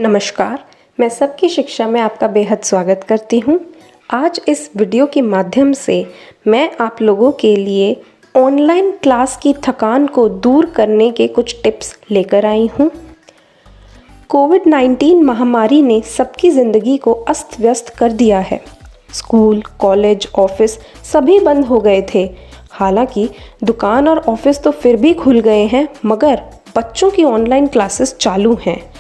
नमस्कार, मैं सबकी शिक्षा में आपका बेहद स्वागत करती हूँ। आज इस वीडियो के माध्यम से मैं आप लोगों के लिए ऑनलाइन क्लास की थकान को दूर करने के कुछ टिप्स लेकर आई हूँ। कोविड-19 महामारी ने सबकी ज़िंदगी को अस्त व्यस्त कर दिया है। स्कूल, कॉलेज, ऑफिस सभी बंद हो गए थे। हालांकि दुकान और ऑफिस तो फिर भी खुल गए हैं, मगर बच्चों की ऑनलाइन क्लासेस चालू हैं।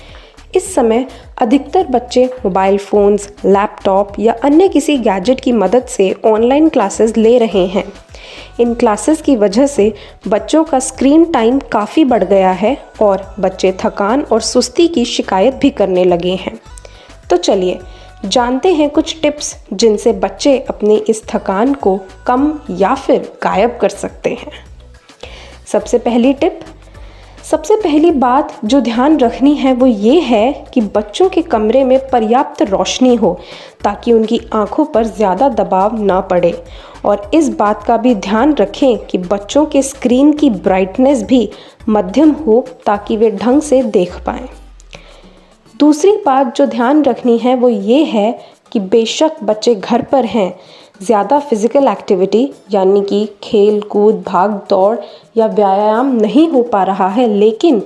इस समय अधिकतर बच्चे मोबाइल फ़ोन्स, लैपटॉप या अन्य किसी गैजेट की मदद से ऑनलाइन क्लासेस ले रहे हैं। इन क्लासेस की वजह से बच्चों का स्क्रीन टाइम काफ़ी बढ़ गया है और बच्चे थकान और सुस्ती की शिकायत भी करने लगे हैं। तो चलिए जानते हैं कुछ टिप्स जिनसे बच्चे अपनी इस थकान को कम या फिर गायब कर सकते हैं। सबसे पहली बात जो ध्यान रखनी है वो ये है कि बच्चों के कमरे में पर्याप्त रोशनी हो ताकि उनकी आंखों पर ज़्यादा दबाव ना पड़े, और इस बात का भी ध्यान रखें कि बच्चों के स्क्रीन की ब्राइटनेस भी मध्यम हो ताकि वे ढंग से देख पाएँ। दूसरी बात जो ध्यान रखनी है वो ये है कि बेशक बच्चे घर पर हैं, ज़्यादा फिज़िकल एक्टिविटी यानी कि खेल कूद, भाग दौड़ या व्यायाम नहीं हो पा रहा है, लेकिन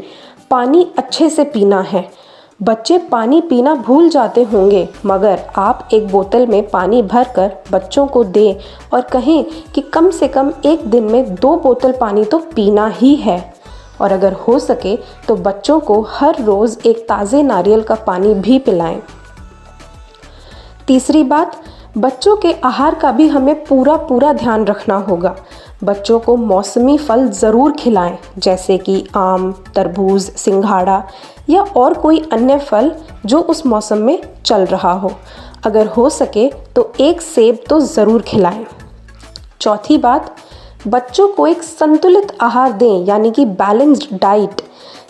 पानी अच्छे से पीना है। बच्चे पानी पीना भूल जाते होंगे, मगर आप एक बोतल में पानी भरकर बच्चों को दें और कहें कि कम से कम एक दिन में 2 बोतल पानी तो पीना ही है। और अगर हो सके तो बच्चों को हर रोज़ एक ताज़े नारियल का पानी भी पिलाएं। तीसरी बात, बच्चों के आहार का भी हमें पूरा ध्यान रखना होगा। बच्चों को मौसमी फल ज़रूर खिलाएं, जैसे कि आम, तरबूज, सिंघाड़ा या और कोई अन्य फल जो उस मौसम में चल रहा हो। अगर हो सके तो एक सेब तो ज़रूर खिलाएं। चौथी बात, बच्चों को एक संतुलित आहार दें, यानी कि बैलेंस्ड डाइट,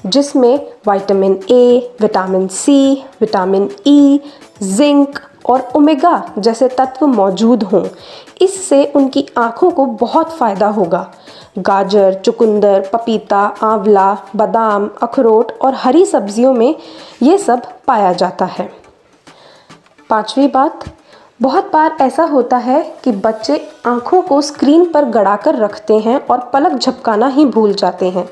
जिसमें vitamin A, vitamin C, vitamin E, zinc और ओमेगा जैसे तत्व मौजूद हों। इससे उनकी आँखों को बहुत फ़ायदा होगा। गाजर, चुकंदर, पपीता, आंवला, बादाम, अखरोट और हरी सब्जियों में ये सब पाया जाता है। पांचवी बात, बहुत बार ऐसा होता है कि बच्चे आँखों को स्क्रीन पर गड़ाकर रखते हैं और पलक झपकाना ही भूल जाते हैं,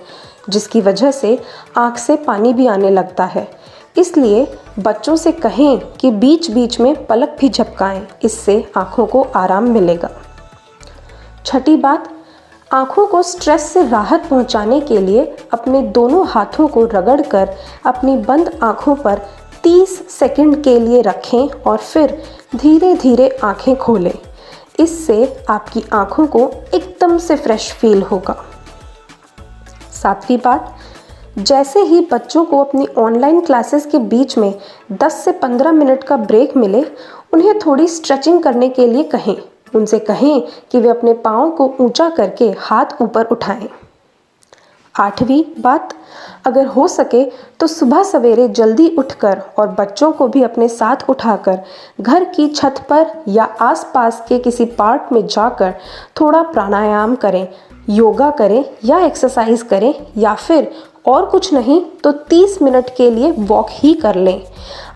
जिसकी वजह से आँख से पानी भी आने लगता है। इसलिए बच्चों से कहें कि बीच बीच में पलक भी झपकाएं, इससे आँखों को आराम मिलेगा। छठी बात, आँखों को स्ट्रेस से राहत पहुंचाने के लिए अपने दोनों हाथों को रगड़कर अपनी बंद आँखों पर 30 सेकंड के लिए रखें और फिर धीरे धीरे आँखें खोलें। इससे आपकी आँखों को एकदम से फ्रेश फील होगा। सातवीं बात, जैसे ही बच्चों को अपनी ऑनलाइन क्लासेस के बीच में 10 से 15 मिनट का ब्रेक मिले, उन्हें थोड़ी स्ट्रेचिंग करने के लिए कहें। उनसे कहें कि वे अपने पाँव को ऊंचा करके हाथ ऊपर उठाएं। आठवीं बात, अगर हो सके तो सुबह सवेरे जल्दी उठकर और बच्चों को भी अपने साथ उठाकर घर की छत पर या आसपास के किसी पार्क में जाकर थोड़ा प्राणायाम करें, योगा करें या एक्सरसाइज करें, या फिर और कुछ नहीं तो 30 मिनट के लिए वॉक ही कर लें।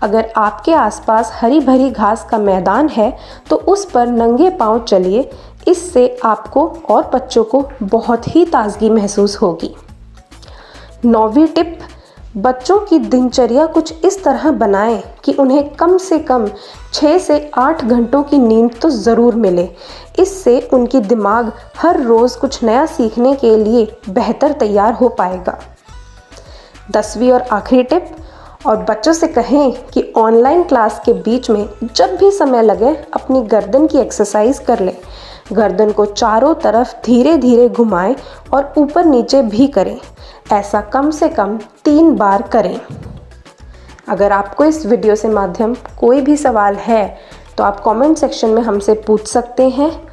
अगर आपके आसपास हरी भरी घास का मैदान है तो उस पर नंगे पांव चलिए। इससे आपको और बच्चों को बहुत ही ताजगी महसूस होगी। 9वीं टिप, बच्चों की दिनचर्या कुछ इस तरह बनाएं कि उन्हें कम से कम 6 से 8 घंटों की नींद तो ज़रूर मिले। इससे उनकी दिमाग हर रोज़ कुछ नया सीखने के लिए बेहतर तैयार हो पाएगा। 10वीं और आखिरी टिप, और बच्चों से कहें कि ऑनलाइन क्लास के बीच में जब भी समय लगे अपनी गर्दन की एक्सरसाइज कर लें। गर्दन को चारों तरफ धीरे धीरे घुमाएं और ऊपर नीचे भी करें। ऐसा कम से कम 3 बार करें। अगर आपको इस वीडियो से माध्यम कोई भी सवाल है तो आप कमेंट सेक्शन में हमसे पूछ सकते हैं।